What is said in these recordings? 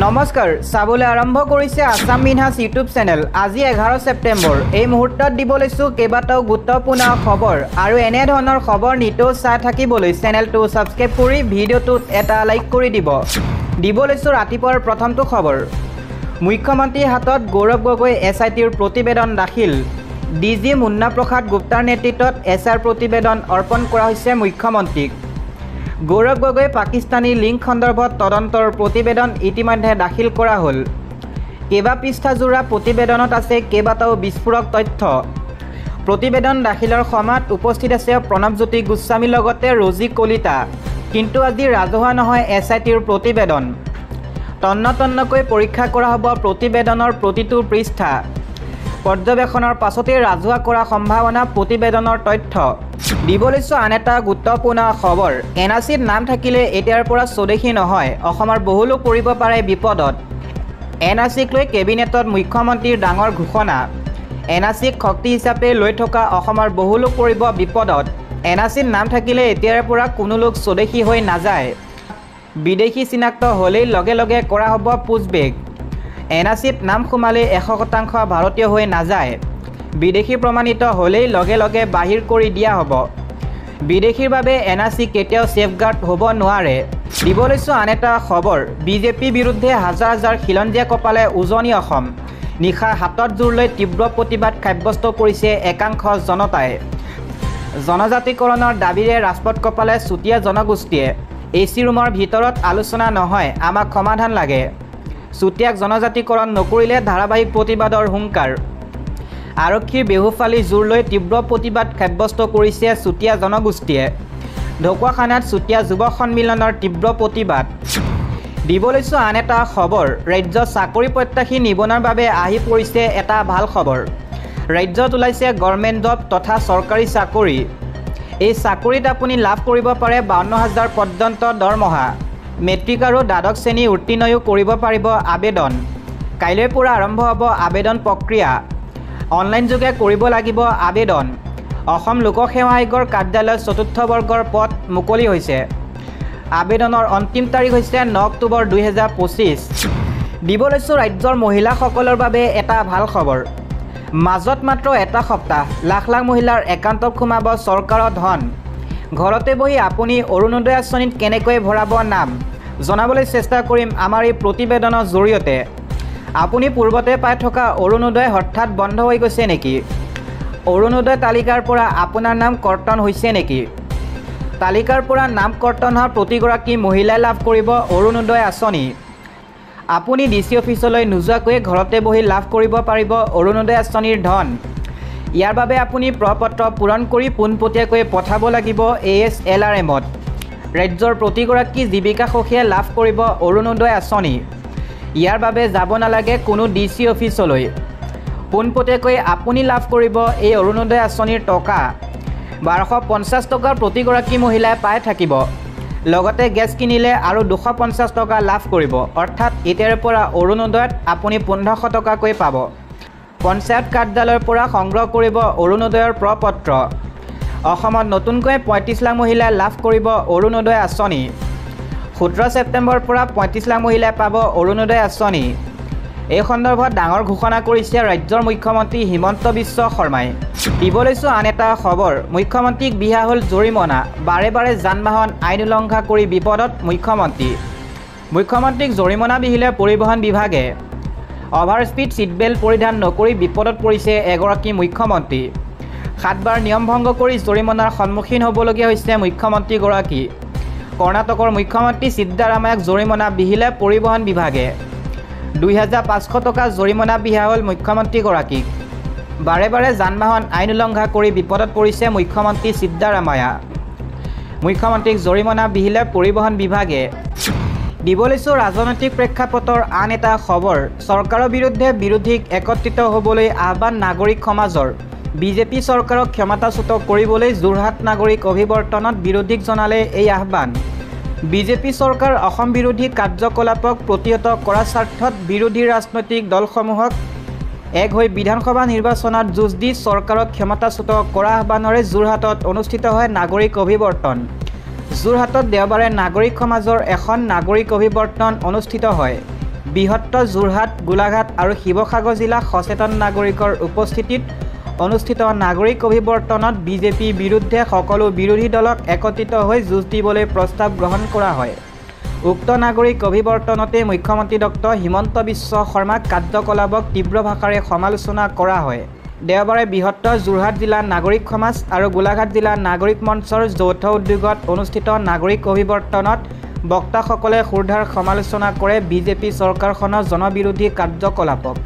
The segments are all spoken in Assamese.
নমস্কাৰ চাবলৈ আৰম্ভ কৰিছে আসাম মিনহাজ ইউটিউব চেনেল। আজি 11 ছেপ্টেম্বৰ। এই মুহূৰ্তত দিব লৈছো কেইবাটাও গুৰুত্বপূৰ্ণ খবৰ আৰু এনে ধৰণৰ খবৰ নিতৌ চাই থাকিবলৈ চেনেলটো সাবস্ক্ৰাইব কৰি ভিডিঅ'টোত এটা লাইক কৰি দিব লৈছো ৰাতিপুৱাৰ প্ৰথমটো খবৰ। মুখ্যমন্ত্ৰীৰ হাতত গৌৰৱ গগৈ এছআইটিৰ প্ৰতিবেদন দাখিল। ডিজি মুন্না প্ৰসাদ গুপ্তাৰ নেতৃত্বত এছআইৰ প্ৰতিবেদন অৰ্পণ কৰা হৈছে মুখ্যমন্ত্ৰীক। গৌৰৱ গগৈ পাকিস্তানী লিংক সন্দৰ্ভত তদন্তৰ প্ৰতিবেদন ইতিমধ্যে দাখিল কৰা হ'ল। কেইবা পৃষ্ঠাজোৰা প্ৰতিবেদনত আছে কেইবাটাও বিস্ফোৰক তথ্য। প্ৰতিবেদন দাখিলৰ সময়ত উপস্থিত আছে প্ৰণৱজ্যোতি গোস্বামীৰ লগতে ৰজি কলিতা। কিন্তু আজি ৰাজহুৱা নহয় এছআইটিৰ প্ৰতিবেদন। তন্নতন্নকৈ পৰীক্ষা কৰা হ'ব প্ৰতিবেদনৰ প্ৰতিটো পৃষ্ঠা। পৰ্যবেক্ষণৰ পাছতেই ৰাজহুৱা কৰা সম্ভাৱনা প্ৰতিবেদনৰ তথ্য। দিব লৈছো আন এটা গুৰুত্বপূৰ্ণ খবৰ। এনআৰচিত নাম থাকিলে এতিয়াৰ পৰা স্বদেশী নহয়, অসমৰ বহু লোক পৰিব পাৰে বিপদত। এনআৰচিক লৈ কেবিনেটত মুখ্যমন্ত্ৰীৰ ডাঙৰ ঘোষণা। এনআৰচিক শক্তি হিচাপে লৈ থকা অসমৰ বহু লোক পৰিব বিপদত। এনআৰচিত নাম থাকিলে এতিয়াৰ পৰা কোনো লোক স্বদেশী হৈ নাযায়। বিদেশী চিনাক্ত হ'লেই লগে লগে কৰা হ'ব পুছবেক। এনআৰচিত নাম সোমালে 100% ভাৰতীয় হৈ নাযায়। বিদেশী প্ৰমাণিত হ'লেই লগে লগে বাহিৰ কৰি দিয়া হ'ব। বিদেশীৰ বাবে এনআৰচি কেতিয়াও ছেফগাৰ্ড হ'ব নোৱাৰে। দিব লৈছো আন এটা খবৰ। বিজেপিৰ বিৰুদ্ধে হাজাৰ হাজাৰ খিলঞ্জীয়া কপালে উজনি অসম। নিশা হাতত জোৰ লৈ তীব্ৰ প্ৰতিবাদ সাব্যস্ত কৰিছে একাংশ জনতাই। জনজাতিকৰণৰ দাবীৰে ৰাজপথ কপালে চুতীয়া জনগোষ্ঠীয়ে। এচি ৰুমৰ ভিতৰত আলোচনা নহয়, আমাক সমাধান লাগে। চুতীয়াক জনজাতিকৰণ নকৰিলে ধাৰাবাহিক প্ৰতিবাদৰ হুংকাৰ। আৰক্ষীৰ বেহুফালি জোৰ লৈ তীব্ৰ প্ৰতিবাদ সাব্যস্ত কৰিছে চুতীয়া জনগোষ্ঠীয়ে। ঢকুৱাখানাত চুতীয়া যুৱ সন্মিলনৰ তীব্ৰ প্ৰতিবাদ। দিব লৈছো আন এটা খবৰ। ৰাজ্যত চাকৰি প্ৰত্যাশী নিবনুৱাৰ বাবে আহি পৰিছে এটা ভাল খবৰ। ৰাজ্যত ওলাইছে গভৰ্ণমেণ্ট জব তথা চৰকাৰী চাকৰি। এই চাকৰিত আপুনি লাভ কৰিব পাৰে 52,000 পৰ্যন্ত দৰমহা। মেট্ৰিক আৰু দ্বাদশ শ্ৰেণী উত্তীৰ্ণয়ো কৰিব পাৰিব আবেদন। কাইলৈৰ পৰা আৰম্ভ হ'ব আবেদন প্ৰক্ৰিয়া। অনলাইন যোগে কৰিব লাগিব আবেদন। অসম লোকসেৱা আয়োগৰ কাৰ্যালয়ত 4ৰ্থ বৰ্গৰ পদ মুকলি হৈছে। আবেদনৰ অন্তিম তাৰিখ হৈছে 9 অক্টোবৰ 2025। দিব লৈছো ৰাজ্যৰ মহিলাসকলৰ বাবে এটা ভাল খবৰ। মাজত মাত্ৰ এটা সপ্তাহ লাখ লাখ মহিলাৰ একাউণ্টত সোমাব চৰকাৰৰ ধন। ঘৰতে বহি আপুনি অৰুণোদয় আঁচনিত কেনেকৈ ভৰাব নাম জনাবলৈ চেষ্টা কৰিম আমাৰ এই প্ৰতিবেদনৰ জৰিয়তে। আপুনি পূৰ্বতে পাই থকা অৰুণোদয় হঠাৎ বন্ধ হৈ গৈছে নেকি? অৰুণোদয় তালিকাৰ পৰা আপোনাৰ নাম কৰ্তন হৈছে নেকি? তালিকাৰ পৰা নাম কৰ্তন হোৱা প্ৰতিগৰাকী মহিলাই লাভ কৰিব অৰুণোদয় আঁচনি। আপুনি ডিচি অফিচলৈ নোযোৱাকৈ ঘৰতে বহি লাভ কৰিব পাৰিব অৰুণোদয় আঁচনিৰ ধন। ইয়াৰ বাবে আপুনি প্ৰপত্ৰ পূৰণ কৰি পোনপটীয়াকৈ পঠাব লাগিব ASLRMত। ৰাজ্যৰ প্ৰতিগৰাকী জীৱিকা সখীয়ে লাভ কৰিব অৰুণোদয় আঁচনি। ইয়াৰ বাবে যাব নালাগে কোনো ডিচি অফিচলৈ। পোনপটীয়াকৈ আপুনি লাভ কৰিব এই অৰুণোদয় আঁচনিৰ টকা। 1250 টকা প্ৰতিগৰাকী মহিলাই পাই থাকিব। লগতে গেছ কিনিলে আৰু 250 টকা লাভ কৰিব। অৰ্থাৎ এতিয়াৰ পৰা অৰুণোদয়ত আপুনি 1500 টকাকৈ পাব। পঞ্চায়ত কাৰ্যালয়ৰ পৰা সংগ্ৰহ কৰিব অৰুণোদয়ৰ প্ৰপত্ৰ। অসমত নতুনকৈ 35 লাখ মহিলাই লাভ কৰিব অৰুণোদয় আঁচনি। 17 ছেপ্টেম্বৰৰ পৰা 35 লাখ মহিলাই পাব অৰুণোদয় আঁচনি। এই সন্দৰ্ভত ডাঙৰ ঘোষণা কৰিছে ৰাজ্যৰ মুখ্যমন্ত্ৰী হিমন্ত বিশ্ব শৰ্মাই। দিব লৈছো আন এটা খবৰ। মুখ্যমন্ত্ৰীক বিহা হ'ল জৰিমনা। বাৰে বাৰে যান বাহন আইন উলংঘা কৰি বিপদত মুখ্যমন্ত্ৰী। মুখ্যমন্ত্ৰীক জৰিমনা বিহিলে পৰিবহণ বিভাগে। অভাৰ স্পীড ছিটবেল্ট পৰিধান নকৰি বিপদত পৰিছে এগৰাকী মুখ্যমন্ত্ৰী। 7 বাৰ নিয়ম ভংগ কৰি জৰিমনাৰ সন্মুখীন হ'বলগীয়া হৈছে মুখ্যমন্ত্ৰীগৰাকী। কৰ্ণাটকৰ মুখ্যমন্ত্ৰী সিদ্ধাৰামায়াক জৰিমনা বিহিলে পৰিবহণ বিভাগে। 2500 টকা জৰিমনা বিহা হ'ল মুখ্যমন্ত্ৰীগৰাকীক। বাৰে বাৰে যান বাহন আইন উলংঘা কৰি বিপদত পৰিছে মুখ্যমন্ত্ৰী সিদ্ধাৰামায়া। মুখ্যমন্ত্ৰীক জৰিমনা বিহিলে পৰিবহণ বিভাগে। দিব লৈছো ৰাজনৈতিক প্ৰেক্ষাপটৰ আন এটা খবৰ। চৰকাৰৰ বিৰুদ্ধে বিৰোধীক একত্ৰিত হ'বলৈ আহ্বান নাগৰিক সমাজৰ। বিজেপি চৰকাৰক ক্ষমতাচ্যুত কৰিবলৈ যোৰহাট নাগৰিক অভিৱৰ্তনত বিৰোধীক জনালে এই আহ্বান। বিজেপি চৰকাৰ অসম বিৰোধী কাৰ্যকলাপক প্ৰতিহত কৰাৰ স্বাৰ্থত বিৰোধী ৰাজনৈতিক দলসমূহক এক হৈ বিধানসভা নিৰ্বাচনত যুঁজ দি চৰকাৰক ক্ষমতাচ্যুত কৰা আহ্বানেৰে যোৰহাটত অনুষ্ঠিত হয় নাগৰিক অভিৱৰ্তন। যোৰহাটত দেওবাৰে নাগৰিক সমাজৰ এখন নাগৰিক অভিৱৰ্তন অনুষ্ঠিত হয়। বৃহত্তৰ যোৰহাট, গোলাঘাট আৰু শিৱসাগৰ জিলা সচেতন নাগৰিকৰ উপস্থিতিত অনুষ্ঠিত নাগৰিক অভিৱৰ্তনত বিজেপিৰ বিৰুদ্ধে সকলো বিৰোধী দলক একত্ৰিত হৈ যুঁজ দিবলৈ প্ৰস্তাৱ গ্ৰহণ কৰা হয়। উক্ত নাগৰিক অভিৱৰ্তনতে মুখ্যমন্ত্ৰী ডক্টৰ হিমন্ত বিশ্ব শৰ্মাক কাৰ্যকলাপক তীব্ৰ ভাষাৰে সমালোচনা কৰা হয়। দেওবাৰে বৃহত্তৰ যোৰহাট জিলা নাগৰিক সমাজ আৰু গোলাঘাট জিলা নাগৰিক মঞ্চৰ যৌথ উদ্যোগত অনুষ্ঠিত নাগৰিক অভিৱৰ্তনত বক্তাসকলে ক্ষুৰধাৰ সমালোচনা কৰে বিজেপি চৰকাৰখনৰ জনবিৰোধী কাৰ্যকলাপক।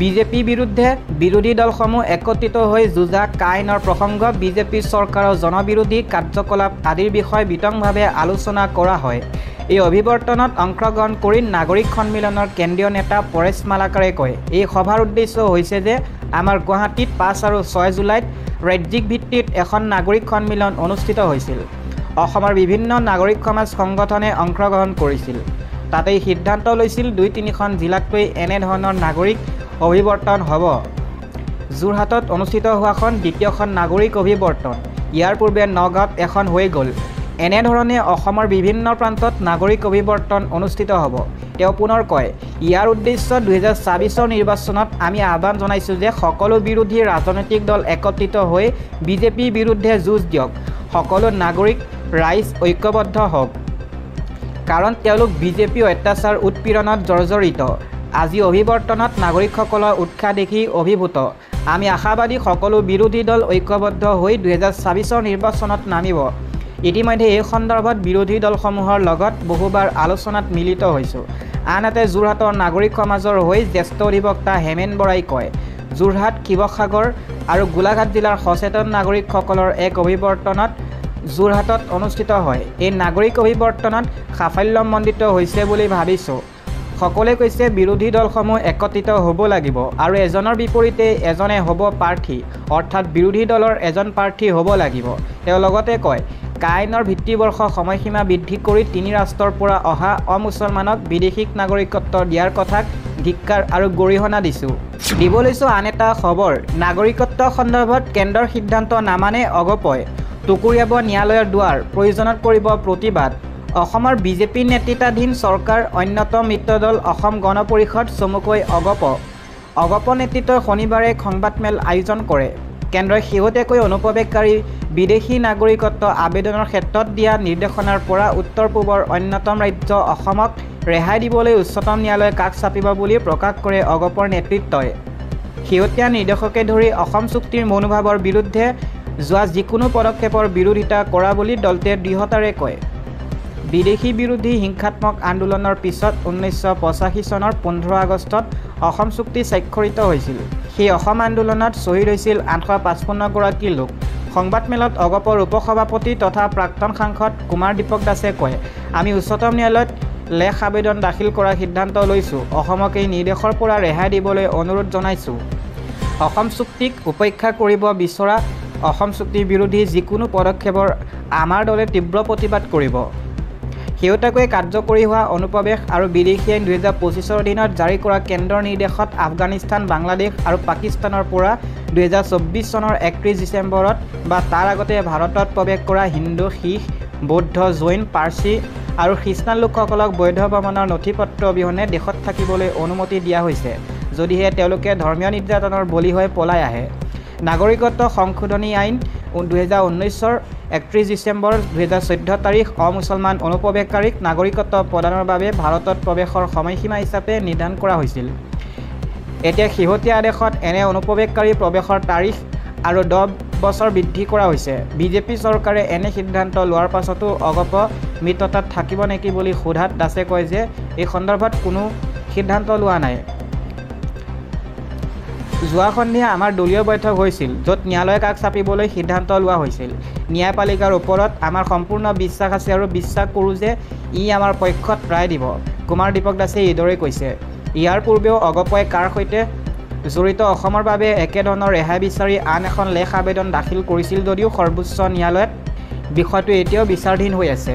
বিজেপিৰ বিৰুদ্ধে বিৰোধী দলসমূহ একত্ৰিত হৈ যুঁজা আইনৰ প্ৰসংগ, বিজেপি চৰকাৰৰ জনবিৰোধী কাৰ্যকলাপ আদিৰ বিষয়ে বিতংভাৱে আলোচনা কৰা হয়। এই অভিৱৰ্তনত অংশগ্ৰহণ কৰি নাগৰিক সন্মিলনৰ কেন্দ্ৰীয় নেতা পৰেশ মালাকাৰে কয়, এই সভাৰ উদ্দেশ্য হৈছে যে আমাৰ গুৱাহাটীত 5 আৰু 6 জুলাইত ৰাজ্যিক ভিত্তিত এখন নাগৰিক সন্মিলন অনুষ্ঠিত হৈছিল। অসমৰ বিভিন্ন নাগৰিক সমাজ সংগঠনে অংশগ্ৰহণ কৰিছিল। তাতেই সিদ্ধান্ত লৈছিল 2-3খন জিলাতকৈ এনেধৰণৰ নাগৰিক অভিৱৰ্তন হ'ব। যোৰহাটত অনুষ্ঠিত হোৱাখন দ্বিতীয়খন নাগৰিক অভিৱৰ্তন। ইয়াৰ পূৰ্বে নগাঁৱত এখন হৈ গ'ল। এনেধৰণে অসমৰ বিভিন্ন প্ৰান্তত নাগৰিক অভিৱৰ্তন অনুষ্ঠিত হ'ব। তেওঁ পুনৰ কয়, ইয়াৰ উদ্দেশ্য 2024 নিৰ্বাচনত আমি আহ্বান জনাইছোঁ যে সকলো বিৰোধী ৰাজনৈতিক দল একত্ৰিত হৈ বিজেপিৰ বিৰুদ্ধে যুঁজ দিয়ক। সকলো নাগৰিক ৰাইজ ঐক্যবদ্ধ হওক, কাৰণ তেওঁলোক বিজেপি অত্যাচাৰ উৎপীড়নত জৰ্জৰিত। আজি অভিৱৰ্তনত নাগৰিকসকলৰ উৎসাহ দেখি অভিভূত। আমি আশাবাদী সকলো বিৰোধী দল ঐক্যবদ্ধ হৈ 2024 নিৰ্বাচনত নামিব। ইতিমধ্যে এই সন্দৰ্ভত বিৰোধী দলসমূহৰ লগত বহুবাৰ আলোচনাত মিলিত হৈছোঁ। আনহাতে যোৰহাটৰ নাগৰিক সমাজৰ হৈ জ্যেষ্ঠ অধিবক্তা হেমেন বৰাই কয়, যোৰহাট, শিৱসাগৰ আৰু গোলাঘাট জিলাৰ সচেতন নাগৰিকসকলৰ এক অভিৱৰ্তনত যোৰহাটত অনুষ্ঠিত হয়। এই নাগৰিক অভিৱৰ্তনত সাফল্যমণ্ডিত হৈছে বুলি ভাবিছোঁ। সকলোৱে কৈছে বিৰোধী দলসমূহ একত্ৰিত হ'ব লাগিব আৰু এজনৰ বিপৰীতে এজনে হ'ব প্ৰাৰ্থী, অৰ্থাৎ বিৰোধী দলৰ এজন প্ৰাৰ্থী হ'ব লাগিব। তেওঁ লগতে কয়, আইনৰ ভিত্তিবৰ্ষ সময়সীমা বৃদ্ধি কৰি 3 ৰাষ্ট্ৰৰ পৰা অহা অমুছলমানক বিদেশী নাগৰিকত্ব দিয়াৰ কথাক ধিক্কাৰ আৰু গৰিহণা দিছোঁ। দিব লৈছোঁ আন এটা খবৰ, নাগৰিকত্ব সন্দৰ্ভত কেন্দ্ৰৰ সিদ্ধান্ত নামানে অগপয়, টুকুৰিয়াব ন্যায়ালয়ৰ দুৱাৰ, প্ৰয়োজনত কৰিব প্ৰতিবাদ। অসমৰ বিজেপি নেতৃত্বাধীন চৰকাৰ অন্যতম মিত্ৰদল অসম গণ পৰিষদ চমুকৈ অগপ নেতৃত্বৰ শনিবাৰে সংবাদমেল আয়োজন কৰে। কেন্দ্ৰই শেহতীয়াকৈ অনুপ্ৰৱেশকাৰী বিদেশী নাগৰিকত্ব আবেদনৰ ক্ষেত্ৰত দিয়া নিৰ্দেশনাৰ পৰা উত্তৰ-পূবৰ অন্যতম ৰাজ্য অসমক ৰেহাই দিবলৈ উচ্চতম ন্যায়ালয়ে কাষ চাপিব বুলি প্ৰকাশ কৰে অগপৰ নেতৃত্বই। শেহতীয়া নিৰ্দেশকে ধৰি অসম চুক্তিৰ মনোভাৱৰ বিৰুদ্ধে যোৱা যিকোনো পদক্ষেপৰ বিৰোধিতা কৰা বুলি দলটোৱে দৃঢ়তাৰে কয়। বিদেশী বিৰোধী হিংসাত্মক আন্দোলনৰ পিছত 1985 চনৰ 15 আগষ্টত অসম চুক্তি স্বাক্ষৰিত হৈছিল। সেই অসম আন্দোলনত শ্বহীদ হৈছিল 855গৰাকী লোক। সংবাদমেলত অগপৰ উপসভাপতি তথা প্ৰাক্তন সাংসদ কুমাৰ দীপক দাসে কয়, আমি উচ্চতম ন্যায়ালয়ত লেখ আবেদন দাখিল কৰাৰ সিদ্ধান্ত লৈছোঁ। অসমক এই নিৰ্দেশৰ পৰা ৰেহাই দিবলৈ অনুৰোধ জনাইছোঁ। অসম চুক্তিক উপেক্ষা কৰিব বিচৰা অসম চুক্তিৰ বিৰোধী যিকোনো পদক্ষেপৰ আমাৰ দলে তীব্ৰ প্ৰতিবাদ কৰিব। শেহতীয়াকৈ কাৰ্যকৰী হোৱা অনুপ্ৰৱেশ আৰু বিদেশী আইন 2025 অধীনত জাৰি কৰা কেন্দ্ৰৰ নিৰ্দেশত আফগানিস্তান, বাংলাদেশ আৰু পাকিস্তানৰ পৰা 2024 চনৰ 31 ডিচেম্বৰত বা তাৰ আগতে ভাৰতত প্ৰৱেশ কৰা হিন্দু, শিখ, বৌদ্ধ, জৈন, পাৰ্চী আৰু খ্ৰীষ্টান লোকসকলক বৈধ ভ্ৰমণৰ নথিপত্ৰ অবিহনে দেশত থাকিবলৈ অনুমতি দিয়া হৈছে, যদিহে তেওঁলোকে ধৰ্মীয় নিৰ্যাতনৰ বলি হৈ পলাই আহে। নাগৰিকত্ব সংশোধনী আইন 2019ৰ 31 ডিচেম্বৰ 2014 তাৰিখ অমুছলমান অনুপ্ৰৱেশকাৰীক নাগৰিকত্ব প্ৰদানৰ বাবে ভাৰতত প্ৰৱেশৰ সময়সীমা হিচাপে নিৰ্ধাৰণ কৰা হৈছিল। এতিয়া শেহতীয়া আদেশত এনে অনুপ্ৰৱেশকাৰী প্ৰৱেশৰ তাৰিখ আৰু 10 বছৰ বৃদ্ধি কৰা হৈছে। বিজেপি চৰকাৰে এনে সিদ্ধান্ত লোৱাৰ পাছতো অগপ মিত্ৰতাত থাকিব নেকি বুলি সোধাত দাসে কয় যে এই সন্দৰ্ভত কোনো সিদ্ধান্ত লোৱা নাই। যোৱা সন্ধিয়া আমাৰ দলীয় বৈঠক হৈছিল, য'ত ন্যায়ালয়ে কাষ চাপিবলৈ সিদ্ধান্ত লোৱা হৈছিল। ন্যায়পালিকাৰ ওপৰত আমাৰ সম্পূৰ্ণ বিশ্বাস আছে আৰু বিশ্বাস কৰোঁ যে ই আমাৰ পক্ষত ৰায় দিব, কুমাৰ দীপক দাসে এইদৰে কৈছে। ইয়াৰ পূৰ্বেও অগপই কাৰ সৈতে জড়িত অসমৰ বাবে একেধৰণৰ ৰেহাই বিচাৰি আন এখন লেখ আবেদন দাখিল কৰিছিল যদিও সৰ্বোচ্চ ন্যায়ালয়ত বিষয়টো এতিয়াও বিচাৰাধীন হৈ আছে।